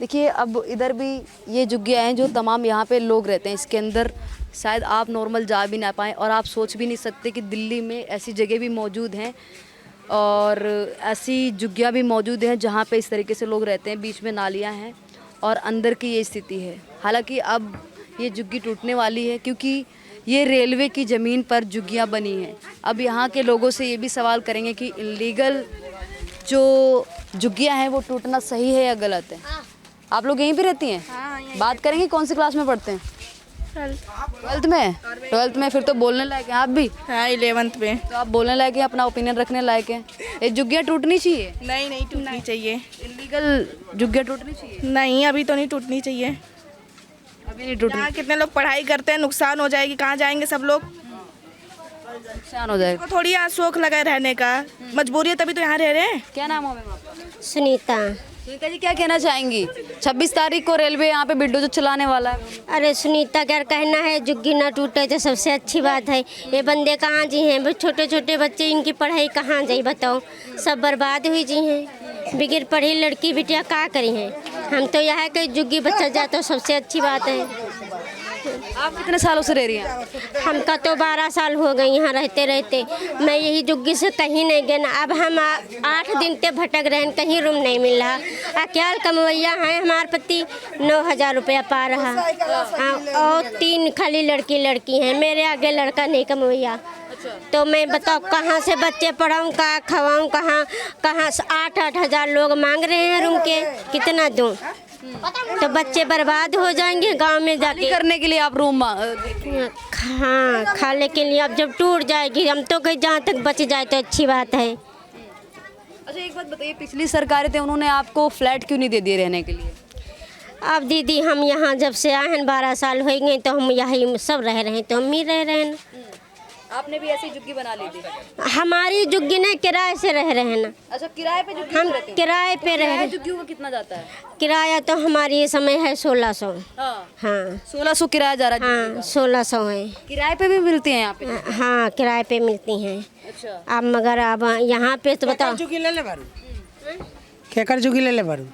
देखिए अब इधर भी ये झुग्गियाँ हैं जो तमाम यहाँ पे लोग रहते हैं। इसके अंदर शायद आप नॉर्मल जा भी ना पाएँ और आप सोच भी नहीं सकते कि दिल्ली में ऐसी जगह भी मौजूद हैं और ऐसी झुग्गियाँ भी मौजूद हैं जहाँ पे इस तरीके से लोग रहते हैं। बीच में नालियाँ हैं और अंदर की ये स्थिति है। हालांकि अब ये झुग्गी टूटने वाली है क्योंकि ये रेलवे की ज़मीन पर झुग्गियाँ बनी हैं। अब यहाँ के लोगों से ये भी सवाल करेंगे कि इलीगल जो झुग्गियाँ हैं वो टूटना सही है या गलत है। आप लोग यहीं पे रहती हैं? हाँ, बात करेंगे कौन सी क्लास में पढ़ते हैं? 12th में फिर तो बोलने लायक हैं आप भी। हाँ 11th में। तो आप बोलने लायक हैं, अपना ओपिनियन रखने लायक हैं। ये झुग्गियाँ टूटनी चाहिए? नहीं टूटनी चाहिए। इलीगल झुग्गियाँ टूटनी चाहिए? नहीं अभी तो नहीं टूटनी चाहिए। अभी नहीं टूटनी। यहाँ कितने लोग पढ़ाई करते हैं, नुकसान हो जाएगी, कहाँ जाएंगे सब लोग। नुकसान हो जाएगा। तो थोड़ी यहाँ शौक लगा है रहने का, मजबूरी है तभी तो यहाँ रह रहे हैं। क्या नाम है मैम आपका? सुनीता। सुनीता जी क्या कहना चाहेंगी? 26 तारीख को रेलवे यहाँ पे बिल्डोजर चलाने वाला है। अरे सुनीता क्या कहना है, झुग्गी ना टूटे तो सबसे अच्छी बात है। ये बंदे कहाँ जी हैं, बस छोटे छोटे बच्चे, इनकी पढ़ाई कहाँ जाई बताओ, सब बर्बाद हुई जी हैं। बगैर पढ़ी लड़की बिटिया क्या करी हैं। हम तो यह है कि झुग्गी बच्चा जाए तो सबसे अच्छी बात है। आप कितने सालों से रह रही हैं? हमका तो 12 साल हो गए यहाँ रहते रहते। मैं यही झुग्गी से कहीं नहीं गए ना। अब हम 8 दिन ते भटक रहे हैं, कहीं रूम नहीं मिल रहा। अकेले कमवैया हैं, हमारे पति 9,000 रुपया पा रहा और 3 खाली लड़की हैं। मेरे आगे लड़का नहीं कमवैया। तो मैं बताओ कहाँ से बच्चे पढ़ाऊँ, कहाँ खवाऊँ, कहाँ से 8-8 हज़ार लोग मांग रहे हैं रूम के, कितना दूँ। तो बच्चे बर्बाद हो जाएंगे गांव में जाके। करने के लिए आप रूम हाँ खाने के लिए। अब जब टूट जाएगी हम तो कहीं जहाँ तक बच जाए तो अच्छी बात है। अच्छा एक बात बताइए, पिछली सरकारें थे उन्होंने आपको फ्लैट क्यों नहीं दे दिए रहने के लिए? अब दीदी हम यहाँ जब से आए हैं 12 साल हो गए तो हम यही सब रह रहे हैं, तो हम ही रह रहे हैं। आपने भी ऐसी झुग्गी बना ली थी? हमारी झुग्गी ने किराए से रह रहे हैं ना। अच्छा किराए पे झुग्गी हम रहती हैं? किराए पे रह रहे हैं। झुग्गियों का कितना जाता है किराया? तो हमारी ये समय है 1600। हाँ 1600 किराया जा रहा है? हाँ 1600 है। किराए पे भी मिलती हैं यहाँ पे? हाँ किराए पे मिलती हैं। अच्छा अब मगर अब यहाँ पे तो बताओ केकर झुग्गी ले ले बारू।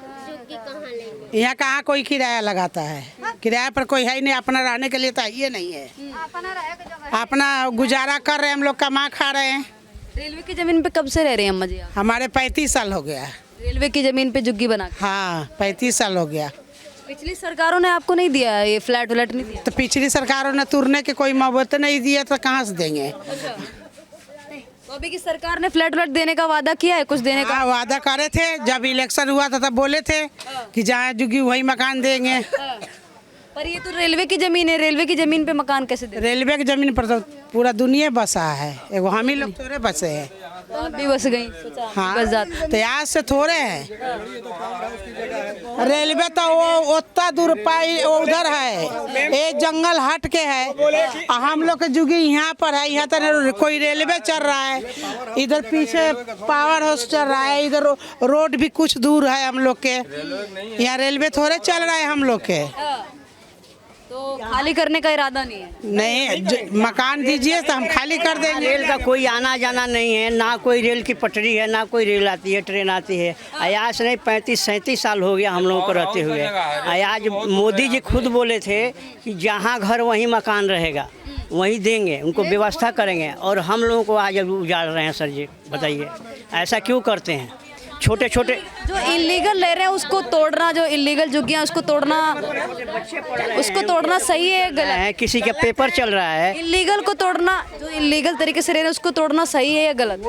यहाँ कहाँ कोई किराया लगाता है? किराया पर कोई है ही नहीं, अपना रहने के लिए तो ये नहीं है। अपना गुजारा कर रहे हैं हम लोग, कमा खा रहे हैं। रेलवे की जमीन पे कब से रह रहे हैं अम्मा जी आप? हमारे 35 साल हो गया। रेलवे की जमीन पे झुग्गी बना के? हाँ 35 साल हो गया। पिछली सरकारों ने आपको नहीं दिया ये फ्लैट व्लैट नहीं दिया? तो पिछली सरकारों ने तुरने के कोई मोहब्बत नहीं दिया तो कहाँ से देंगे। तो अभी की सरकार ने फ्लैट व्लैट देने का वादा किया है, कुछ देने का? हाँ वादा करे थे, जब इलेक्शन हुआ था तब बोले थे कि जहाँ झुग्गी वही मकान देंगे। पर ये तो रेलवे की जमीन है, रेलवे की जमीन पे मकान कैसे दे? रेलवे की जमीन पर तो पूरा दुनिया बसा है, एगो हम ही लोग थोड़े बसे हैं। तो आप भी बस गई? सोचा हाँ बस जाते। तो आज से थोड़े हैं। रेलवे तो वो उतना दूर पाई उधर है, ये जंगल हट के है। और हम लोग के जुगी यहाँ पर है, यहाँ तो कोई रेलवे चल रहा है, इधर पीछे पावर हाउस चल रहा है, इधर रोड भी कुछ दूर है हम लोग के। यहाँ रेलवे थोड़े चल रहा है हम लोग के। तो खाली करने का इरादा नहीं है? नहीं मकान दीजिए तो हम खाली कर देंगे। रेल का कोई आना जाना नहीं है, ना कोई रेल की पटरी है, ना कोई रेल आती है, ट्रेन आती है। आज नहीं 35-37 साल हो गया हम लोगों को रहते हुए। आज मोदी जी खुद बोले थे कि जहाँ घर वहीं मकान रहेगा, वहीं देंगे, उनको व्यवस्था करेंगे। और हम लोगों को आज उजाड़ रहे हैं। सर जी बताइए ऐसा क्यों करते हैं? छोटे छोटे जो इलीगल ले रहे हैं उसको तोड़ना, जो इलीगल झुग्गियां उसको तोड़ना सही है गलत है? किसी का पेपर चल रहा है, इलीगल को तोड़ना, जो इलीगल तरीके से रह रहे हैं उसको तोड़ना सही है या गलत?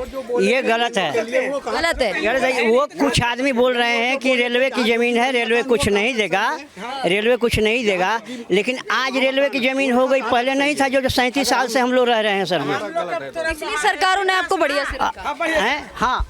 ये गलत है। गलत है? गलत है। वो कुछ आदमी बोल रहे हैं कि रेलवे की ज़मीन है, रेलवे कुछ नहीं देगा, रेलवे कुछ नहीं देगा। लेकिन आज रेलवे की ज़मीन हो गई, पहले नहीं था। जो 37 साल से हम लोग रह रहे हैं सर। पिछली सरकारों ने आपको बढ़िया से रखा है। हाँ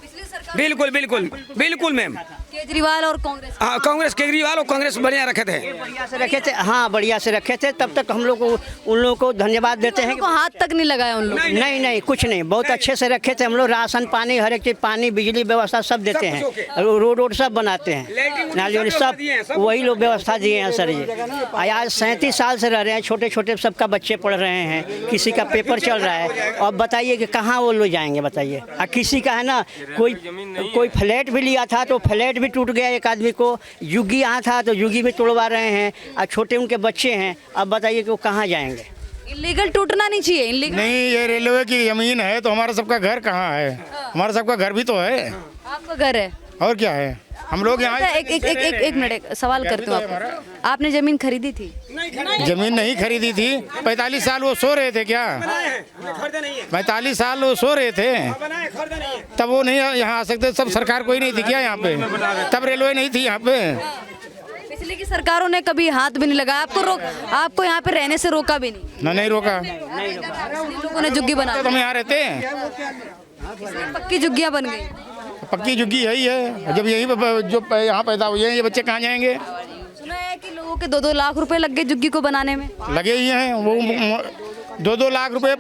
बिल्कुल बिल्कुल बिल्कुल मैम। केजरीवाल और कांग्रेस? हाँ कांग्रेस, केजरीवाल और कांग्रेस बढ़िया रखे थे। बढ़िया से रखे थे। हाँ बढ़िया से रखे थे। तब तक हम लोग को उन लोगों को धन्यवाद देते हैं। हाथ तक नहीं लगाया उन लोग? नहीं कुछ नहीं, बहुत अच्छे से रखे थे हम लोग। राशन पानी हर एक चीज, पानी बिजली व्यवस्था सब देते हैं। रोड सब बनाते हैं, नाली सब वही लोग व्यवस्था दिए हैं सर जी। आज 37 साल से रह रहे हैं। छोटे छोटे सबका बच्चे पढ़ रहे हैं, किसी का पेपर चल रहा है। और बताइए कि कहाँ वो लोग जाएंगे बताइए। और किसी का है ना कोई फ्लैट भी लिया था तो फ्लैट भी टूट गया एक आदमी को, जुग्गी यहाँ था तो जुग्गी भी तोड़वा रहे हैं, और छोटे उनके बच्चे हैं। अब बताइए कि वो कहाँ जाएंगे। इलीगल टूटना नहीं चाहिए, इलीगल। नहीं, ये रेलवे की ज़मीन है तो हमारा सबका घर कहाँ है? हमारा सबका घर भी तो है। आपका घर है और क्या है, हम लोग यहाँ। एक मिनट, एक सवाल करती हूँ आपको। आपने जमीन खरीदी थी? जमीन नहीं खरीदी थी। 45 साल वो सो रहे थे क्या? 45 साल वो सो रहे थे, तब वो नहीं यहाँ आ सकते। सब सरकार कोई नहीं थी क्या यहाँ पे? तब रेलवे नहीं थी यहाँ पे। पिछली की सरकारों ने कभी हाथ भी नहीं लगाया आपको यहाँ पे रहने से रोका भी नहीं? नहीं रोका। इन लोगों ने झुग्गी बना तो हम यहाँ रहते हैं, पक्की झुग्गियाँ बन गई। पक्की झुग्गी यही है। जब यही जो यहाँ पैदा हुए हैं, ये बच्चे कहाँ जाएंगे? सुना है कि लोगों के 2-2 लाख रुपए लग गए झुग्गी को बनाने में। लगे ही हैं वो। 2-2 लाख रुपए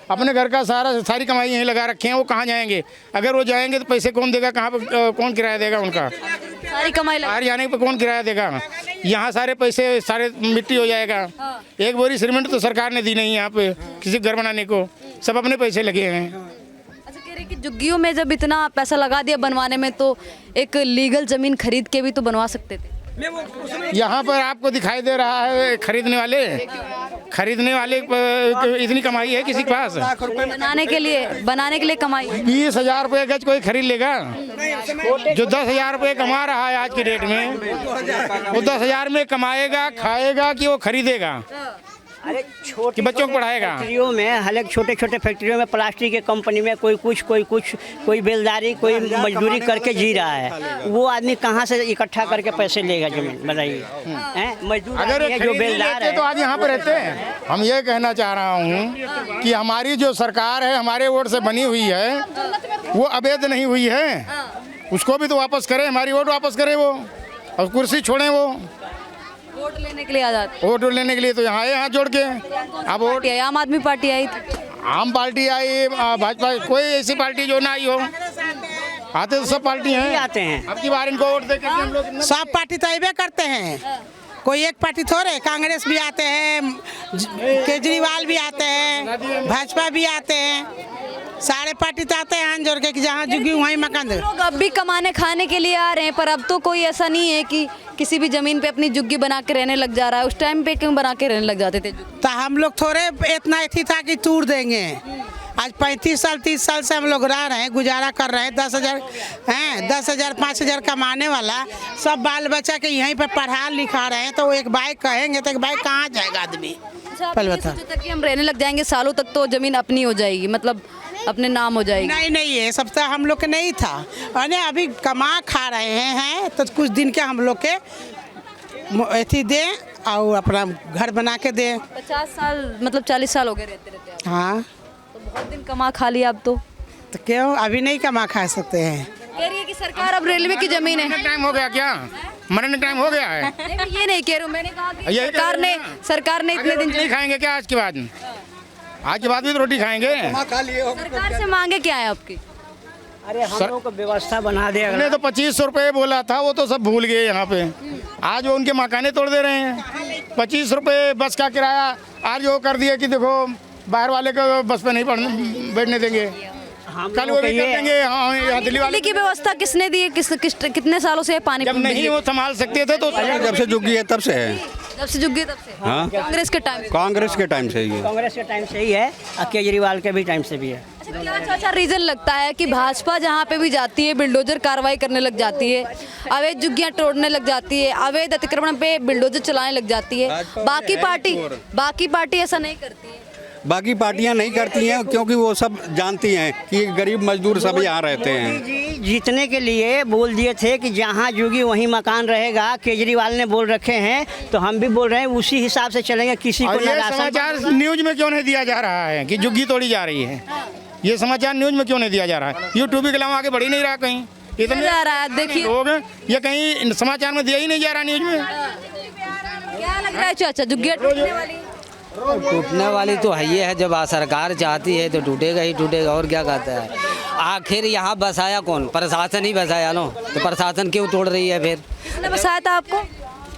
अपने घर का सारी कमाई यहीं लगा रखे हैं। वो कहाँ जाएंगे? अगर वो जाएंगे तो पैसे कौन देगा? कहाँ पर कौन किराया देगा उनका? सारी कमाई बाहर जाने पर कौन किराया देगा? यहाँ सारे पैसे सारे मिट्टी हो जाएगा। एक बोरी सीमेंट तो सरकार ने दी नहीं यहाँ पे किसी घर बनाने को, सब अपने पैसे लगे हैं। अच्छा, कह रहे कि झुग्गियों में जब इतना पैसा लगा दिया बनवाने में, तो एक लीगल जमीन खरीद के भी तो बनवा सकते थे। यहाँ पर आपको दिखाई दे रहा है खरीदने वाले इतनी कमाई है किसी के पास? बनाने के लिए कमाई 20,000 रुपये गज कोई खरीद लेगा? जो 10,000 रुपये कमा रहा है आज की डेट में, वो 10,000 में कमाएगा, खाएगा कि वो खरीदेगा? अरे कि बच्चों को पढ़ाएगा? फैक्ट्रियों में, हालांकि छोटे छोटे फैक्ट्रियों में, प्लास्टिक के कंपनी में कोई कुछ कोई बेलदारी, कोई मजदूरी करके जी रहा है। वो आदमी कहाँ से इकट्ठा करके पैसे लेगा जमीन? बताइए। मजदूर अगर जो बेलदार है तो आज यहाँ पे रहते हैं। हम ये कहना चाह रहा हूँ कि हमारी जो सरकार है हमारे वोट से बनी हुई है, वो अवैध नहीं हुई है। उसको भी तो वापस करें, हमारी वोट वापस करें वो, और कुर्सी छोड़ें वो। वोट लेने के लिए आ जाते। वोट लेने के लिए तो यहाँ आए हाथ जोड़ के। अब वोट आम आदमी पार्टी आई थी, आम पार्टी आई, भाजपा, कोई ऐसी पार्टी जो ना आई हो। आते तो सब पार्टी हैं, आते हैं। अब की बार इनको वोट देकर हम लोग सब पार्टी तो अबे करते हैं, कोई एक पार्टी थोड़े। कांग्रेस भी आते हैं, केजरीवाल भी आते हैं, भाजपा भी आते हैं, सारे पार्टी तो आते हैं हाथ जोड़ के कि जहाँ झुग्गी वहीं मकान दे। लोग अब भी कमाने खाने के लिए आ रहे हैं, पर अब तो कोई ऐसा नहीं है कि किसी भी जमीन पे अपनी झुग्गी बना के रहने लग जा रहा है। उस टाइम पे क्यों बना के रहने लग जाते थे? तो हम लोग थोड़े इतना ही था कि तोड़ देंगे। आज 35 साल 30 साल से हम लोग रह रहे हैं, गुजारा कर रहे हैं। 10,000 हैं, 10,000 5,000 कमाने वाला सब बाल बच्चा के यहीं पे पढ़ा लिखा रहे हैं। तो एक बाइक कहेंगे तो एक बाइक कहाँ जाएगा आदमी? पहले बता। सोचा था कि हम रहने लग जाएंगे सालों तक तो जमीन अपनी हो जाएगी, मतलब अपने नाम हो जाएगी? नहीं, ये सब तो हम लोग के नहीं था। अरे अभी कमा खा रहे हैं तो कुछ दिन के हम लोग के एथी दे और अपना घर बना के दे। 50 साल मतलब 40 साल हो गए रहते आप। हाँ, तो बहुत दिन कमा खा लिया अब तो क्यों अभी नहीं कमा खा सकते हैं? कह रही है कि सरकार अब रेलवे की जमीन है। टाइम हो गया क्या? मरने टाइम हो गया है? नहीं, ये नहीं कह रही हूँ, मैंने कहा कि यही सरकार ने इतने दिन नहीं खाएंगे क्या? आज के बाद भी तो रोटी खाएंगे। सरकार से मांगे क्या है आपकी? अरे हम लोगों को व्यवस्था बना दे। हमने तो 2500 रुपये बोला था, वो तो सब भूल गए यहाँ पे। आज वो उनके मकाने तोड़ दे रहे हैं। 25 रुपये बस का किराया आज वो कर दिया कि देखो बाहर वाले को बस पे नहीं बैठने देंगे, कल वो भी कर देंगे। हाँ, यहाँ दिल्ली वाले की व्यवस्था किसने दी? कितने सालों से पानी जब नहीं वो संभाल सकते थे तो जब से झुग्गी है तब से है। जब से झुग्गी तब से? हाँ, कांग्रेस के टाइम? कांग्रेस के टाइम से ही है। कांग्रेस के टाइम से ही है और केजरीवाल के भी टाइम से भी है। अच्छा, क्या चाचा रीजन लगता है कि भाजपा जहाँ पे भी जाती है बिल्डोजर कार्रवाई करने लग जाती है, अवैध झुग्गियाँ तोड़ने लग जाती है, अवैध अतिक्रमण पे बिल्डोजर चलाने लग जाती है? बाकी पार्टी ऐसा नहीं करती है? बाकी पार्टियां नहीं करती हैं क्योंकि वो सब जानती हैं कि गरीब मजदूर सब यहाँ रहते हैं। जी जीतने के लिए बोल दिए थे कि जहाँ जुगी वहीं मकान रहेगा, केजरीवाल ने बोल रखे हैं, तो हम भी बोल रहे हैं उसी हिसाब से चलेंगे। किसी को ये समाचार न्यूज में क्यों नहीं दिया जा रहा है कि झुग्गी तोड़ी जा रही है? ये समाचार न्यूज में क्यों नहीं दिया जा रहा है? यूट्यूब के अलावा आगे बढ़ ही नहीं रहा कहीं। इतने जा रहा है, देखिए लोग ये कहीं समाचार में दिया ही नहीं जा रहा न्यूज में। क्या लग रहा है चाचा, झुग्गियाँ टूटने वाली? टूटने वाली तो है, ये है जब सरकार चाहती है तो टूटेगा ही टूटेगा, और क्या कहता है। आखिर यहाँ बसाया कौन? प्रशासन ही बसाया नो, तो प्रशासन क्यों तोड़ रही है फिर? किसने बसाया था आपको?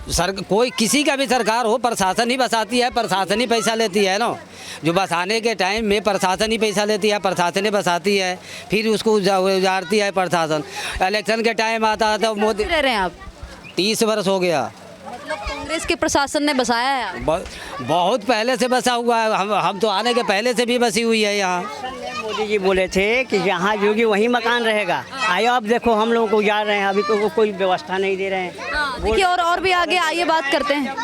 कोई किसी का भी सरकार हो, प्रशासन ही बसाती है, प्रशासन ही पैसा लेती है ना। जो बसाने के टाइम में प्रशासन ही पैसा लेती है, प्रशासन ही बसाती है, फिर उसको उजाड़ती है प्रशासन। इलेक्शन के टाइम आता है तो मोदी। रह रहे हैं आप? 30 वर्ष हो गया। मतलब कांग्रेस के प्रशासन ने बसाया है आप? बहुत पहले से बसा हुआ है, हम तो आने के पहले से भी बसी हुई है यहाँ। मोदी जी बोले थे कि जहाँ जोगी वहीं मकान रहेगा। आयो अब देखो हम लोगों को उजाड़ रहे हैं, अभी तो कोई व्यवस्था नहीं दे रहे हैं। देखिए और भी आगे आइए बात करते हैं।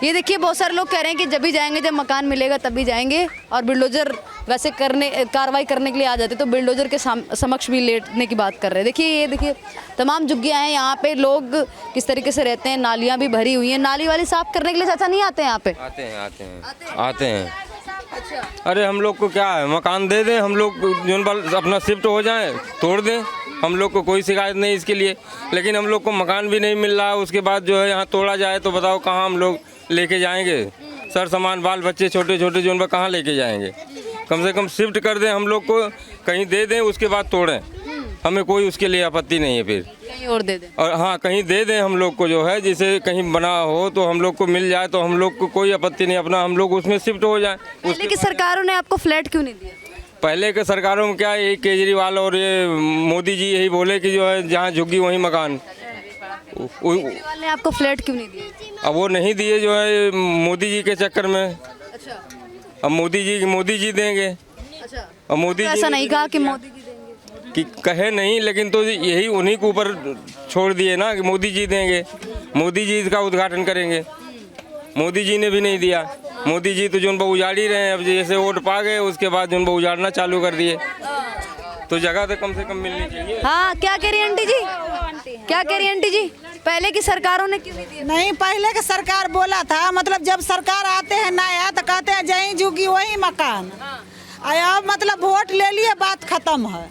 ये देखिए बहुत सारे लोग कह रहे हैं कि जब भी जाएंगे, जब मकान मिलेगा तभी जाएंगे। और बिल्डोजर वैसे कार्रवाई करने के लिए आ जाते तो बिल्डोजर के समक्ष भी लेटने की बात कर रहे हैं। देखिए ये देखिए तमाम झुग्गियाँ हैं यहाँ पे, लोग किस तरीके से रहते हैं। नालियाँ भी भरी हुई हैं। नाली वाली साफ करने के लिए चाचा नहीं आते हैं यहाँ पे? आते हैं। अरे हम लोग को क्या है, मकान दे दें, हम लोग जो अपना शिफ्ट हो जाएं, तोड़ दें, हम लोग को कोई शिकायत नहीं इसके लिए। लेकिन हम लोग को मकान भी नहीं मिल रहा है, उसके बाद जो है यहाँ तोड़ा जाए तो बताओ कहाँ हम लोग लेके जाएंगे? सर सामान बाल बच्चे छोटे छोटे जो उन कहाँ लेके जाएंगे? कम से कम शिफ्ट कर दें, हम लोग को कहीं दे दें, उसके बाद तोड़ें, हमें कोई उसके लिए आपत्ति नहीं है। फिर कहीं और दे दें। और हाँ, कहीं दे दें हम लोग को, जो है जिसे कहीं बना हो तो हम लोग को मिल जाए तो हम लोग को कोई आपत्ति नहीं, अपना हम लोग उसमें शिफ्ट हो जाए। पहले की सरकारों ने आपको फ्लैट क्यों नहीं दिया? पहले के सरकारों में क्या, यही केजरीवाल और ये मोदी जी यही बोले कि जो है जहाँ झुग्गी वहीं मकान। केजरीवाल ने आपको फ्लैट क्यों नहीं दिया? अब वो नहीं दिए जो है मोदी जी के चक्कर में। अच्छा, अब मोदी जी देंगे। अच्छा, अब मोदी तो जी ऐसा नहीं कहा कि मोदी जी देंगे? कि कहे नहीं, लेकिन तो यही उन्हीं के ऊपर छोड़ दिए ना कि मोदी जी देंगे, मोदी जी इसका उद्घाटन करेंगे। मोदी जी ने भी नहीं दिया। मोदी जी तो जो उन पर उजाड़ ही रहे हैं। अब जैसे वोट पा गए उसके बाद उन पर उजाड़ना चालू कर दिए, तो जगह तो कम से कम मिलनी चाहिए। हाँ, क्या कह रही है आंटी जी? क्या कह रही है आंटी जी? पहले की सरकारों ने क्यों नहीं दिया? नहीं, पहले के सरकार बोला था, मतलब जब सरकार आते हैं नया तो कहते हैं जहीं झुग्गी वहीं मकान। अब मतलब वोट ले लिए, बात खत्म है।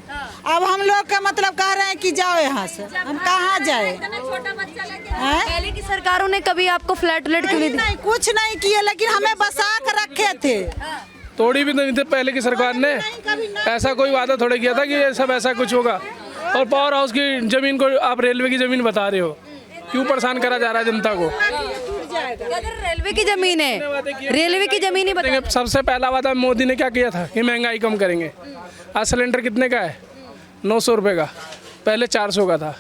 अब हम लोग का मतलब कह रहे हैं कि जाओ यहाँ से, हम कहाँ जाए? पहले की सरकारों ने कभी आपको फ्लैट क्यों नहीं दिया? नहीं, कुछ नहीं किए, लेकिन हमें बसा कर रखे थे। तोड़ी भी नहीं थे पहले की सरकार ने। ऐसा कोई वादा थोड़े किया था कि ये सब ऐसा कुछ होगा। और पावर हाउस की जमीन को आप रेलवे की जमीन बता रहे हो, क्यों परेशान करा जा रहा है जनता को? रेलवे की जमीन है, रेलवे की जमीन ही बताइए। सबसे पहला वादा मोदी ने क्या किया था कि महंगाई कम करेंगे। आज सिलेंडर कितने का है? 900 रुपये का, पहले 400 का था।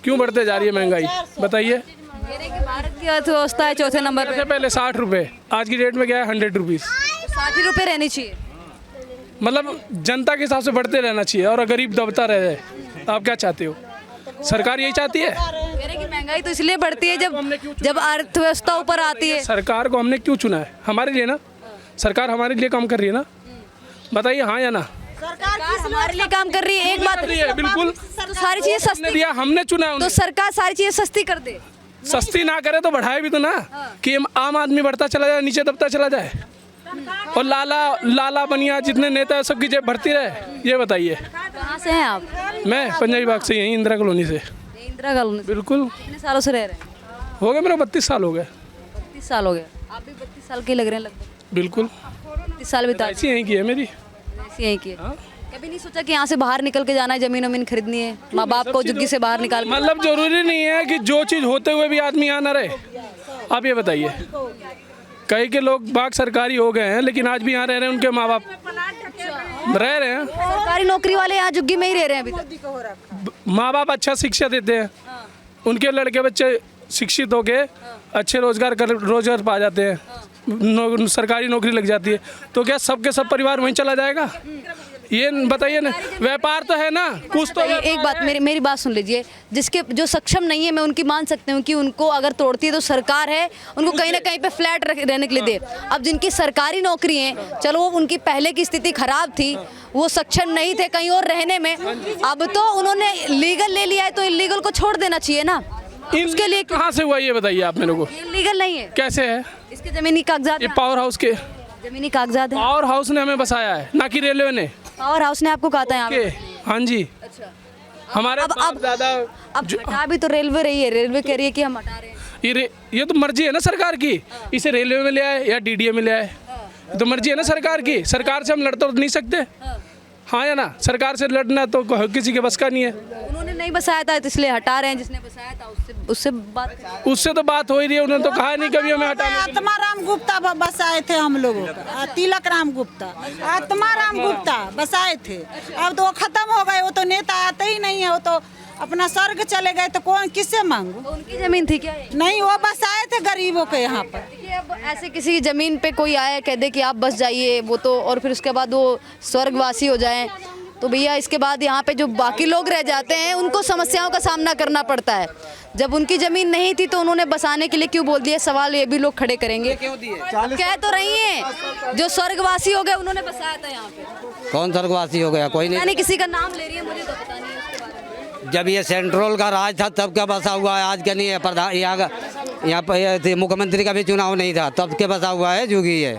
क्यों बढ़ते जा रही है महंगाई, बताइए? भारत की अर्थव्यवस्था है चौथे नंबर पे। पहले 60 रुपये, आज की डेट में क्या है 100 रुपीज़। 60 रुपये रहनी चाहिए, मतलब जनता के हिसाब से बढ़ते रहना चाहिए और गरीब दबता रह जाए। आप क्या चाहते हो? सरकार यही चाहती है। कि महंगाई तो इसलिए बढ़ती है जब अर्थव्यवस्था ऊपर आती है। सरकार को हमने क्यों चुना है? हमारे लिए ना, सरकार हमारे लिए काम कर रही है ना, बताइए हाँ या ना? सरकार हमारे लिए काम कर रही है, एक बात है बिल्कुल। तो सारी चीजें सस्ती दिया, हमने चुना है तो सरकार सारी चीजें सस्ती कर दे। सस्ती ना करे तो बढ़ाए भी तो ना, कि आम आदमी बढ़ता चला जाए, नीचे दबता चला जाए, और लाला बनिया जितने नेता है सबकी जेब भरती रहे। ये बताइए। कहाँ से हैं आप? मैं पंजाबी बाग से, यहीं इंदिरा कॉलोनी से। इंदिरा कॉलोनी? बिल्कुल। कितने सालों से रह रहे हैं? हो गए मेरे 32 साल हो गए। 32 साल हो गए? आप भी 32 साल के लग रहे हैं लगभग। बिल्कुल, 32 साल बिता ऐसी यहीं की है मेरी। ऐसी यहीं की है। कभी नहीं सोचा कि यहाँ से बाहर निकल के जाना है, जमीन खरीदनी है, माँ बाप को झुग्गी से बाहर निकाल? मतलब जरूरी नहीं है कि जो चीज़ होते हुए भी आदमी यहाँ ना रहे। आप ये बताइए, कई के लोग बाग सरकारी हो गए हैं लेकिन आज भी यहाँ रह रहे हैं, उनके माँ बाप रह रहे हैं। सरकारी नौकरी वाले यहाँ झुग्गी में ही रह रहे हैं अभी तक। माँ बाप अच्छा शिक्षा देते हैं, उनके लड़के बच्चे शिक्षित होके अच्छे रोजगार पा जाते हैं, सरकारी नौकरी लग जाती है, तो क्या सबके सब परिवार वहीं चला जाएगा? ये बताइए ना, व्यापार तो है ना कुछ तो। एक बात मेरी बात सुन लीजिए, जिसके जो सक्षम नहीं है मैं उनकी मान सकती हूँ कि उनको अगर तोड़ती है तो सरकार है, उनको कहीं ना कहीं पे फ्लैट रहने के लिए दे। अब जिनकी सरकारी नौकरी है, चलो वो उनकी पहले की स्थिति खराब थी, वो सक्षम नहीं थे कहीं और रहने में, अब तो उन्होंने लीगल ले लिया है तो इलीगल को छोड़ देना चाहिए ना। इसके लिए कहाँ से हुआ ये बताइए आप मेरे को? लीगल नहीं है। कैसे है? इसके जमीनी कागजात, ये पावर हाउस के जमीनी कागजात है। पावर हाउस ने हमें बसाया है, ना कि रेलवे ने। पावर हाउस ने आपको कहा था यहाँ पे? हाँ जी। अच्छा, हमारे अब दादा अब हटा भी तो रेलवे रही है, रेलवे कह रही है कि हम हटा रहे हैं। ये तो मर्जी है ना सरकार की, इसे रेलवे में ले आए या डीडीए में ले आए, तो मर्जी है ना सरकार की। सरकार से हम लड़ तो नहीं सकते, हाँ या ना? सरकार से लड़ना तो किसी के बस का नहीं है। उन्होंने नहीं बसाया था तो इसलिए हटा रहे हैं, जिसने बसाया था उससे बात करें। उससे तो बात हो ही रही है, उन्होंने तो कहा नहीं कभी हमें हटाने के लिए। आत्माराम गुप्ता बसाए थे हम लोगों का, तिलक राम गुप्ता, आत्माराम गुप्ता बसाए थे। अब तो वो खत्म हो गए, वो तो नेता आते ही नहीं है, वो तो अपना स्वर्ग चले गए, तो कौन किससे मांगू? तो उनकी जमीन थी क्या ये? नहीं, वो बसाए थे गरीबों के यहाँ पर। देखिए अब ऐसे किसी जमीन पे कोई आए कह दे कि आप बस जाइए, वो तो और फिर उसके बाद वो स्वर्गवासी हो जाएं, तो भैया इसके बाद यहाँ पे जो बाकी लोग रह जाते हैं उनको समस्याओं का सामना करना पड़ता है। जब उनकी ज़मीन नहीं थी तो उन्होंने बसाने के लिए क्यों बोल दिया, सवाल ये भी लोग खड़े करेंगे। कह तो रही हैं जो स्वर्गवासी हो गए उन्होंने बसाया था यहाँ पे। कौन स्वर्गवासी हो गया? कोई नहीं। यानी किसी का नाम ले रही है, मुझे तो पता नहीं है उसके बारे में। जब ये सेंट्रल का राज था तब क्या बसा हुआ है, आज क्या नहीं है। प्रधान यहाँ पर मुख्यमंत्री का भी चुनाव नहीं था तब के बसा हुआ है जुगी है,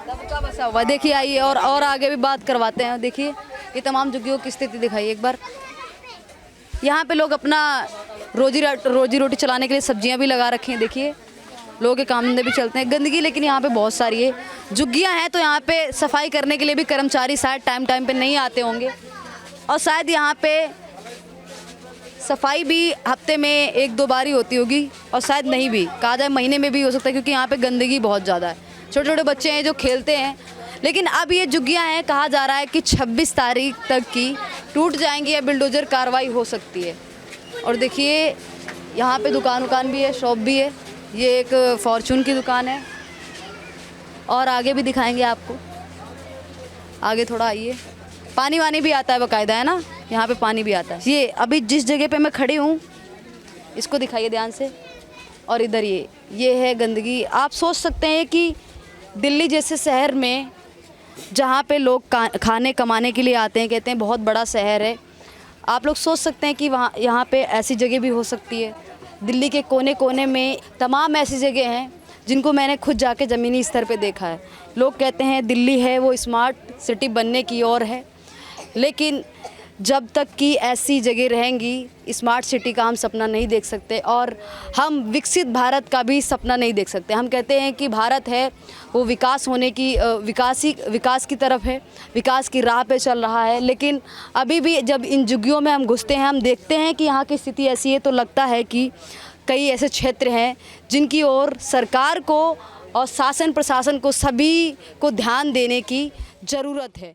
तब का बसा हुआ। देखिए आइए और आगे भी बात करवाते हैं। देखिए ये तमाम झुग्गियों की स्थिति दिखाइए एक बार। यहाँ पे लोग अपना रोजी रोटी चलाने के लिए सब्जियाँ भी लगा रखी हैं। देखिए लोगों के काम धंधे भी चलते हैं। गंदगी लेकिन यहाँ पे बहुत सारी है। झुग्गियाँ हैं तो यहाँ पे सफाई करने के लिए भी कर्मचारी शायद टाइम पे नहीं आते होंगे, और शायद यहाँ पे सफाई भी हफ्ते में 1-2 बार ही होती होगी, और शायद नहीं भी, कहा जाए महीने में भी हो सकता है, क्योंकि यहाँ पे गंदगी बहुत ज़्यादा है। छोटे छोटे बच्चे हैं जो खेलते हैं। लेकिन अब ये झुग्गियाँ हैं, कहा जा रहा है कि 26 तारीख तक की टूट जाएंगी या बिल्डोजर कार्रवाई हो सकती है। और देखिए यहाँ पे दुकान भी है, शॉप भी है। ये एक फॉर्चून की दुकान है, और आगे भी दिखाएंगे आपको। आगे थोड़ा आइए। पानी वानी भी आता है बाकायदा, है ना, यहाँ पे पानी भी आता है। ये अभी जिस जगह पे मैं खड़ी हूँ इसको दिखाइए ध्यान से। और इधर ये है गंदगी। आप सोच सकते हैं कि दिल्ली जैसे शहर में जहाँ पे लोग खाने कमाने के लिए आते हैं, कहते हैं बहुत बड़ा शहर है, आप लोग सोच सकते हैं कि यहाँ पे ऐसी जगह भी हो सकती है। दिल्ली के कोने कोने में तमाम ऐसी जगह हैं जिनको मैंने खुद जाके ज़मीनी स्तर पे देखा है। लोग कहते हैं दिल्ली है वो स्मार्ट सिटी बनने की ओर है, लेकिन जब तक कि ऐसी जगह रहेंगी स्मार्ट सिटी का हम सपना नहीं देख सकते, और हम विकसित भारत का भी सपना नहीं देख सकते। हम कहते हैं कि भारत है वो विकास होने की विकास की तरफ है, विकास की राह पे चल रहा है, लेकिन अभी भी जब इन झुग्गियों में हम घुसते हैं, हम देखते हैं कि यहाँ की स्थिति ऐसी है, तो लगता है कि कई ऐसे क्षेत्र हैं जिनकी ओर सरकार को और शासन प्रशासन को सभी को ध्यान देने की ज़रूरत है।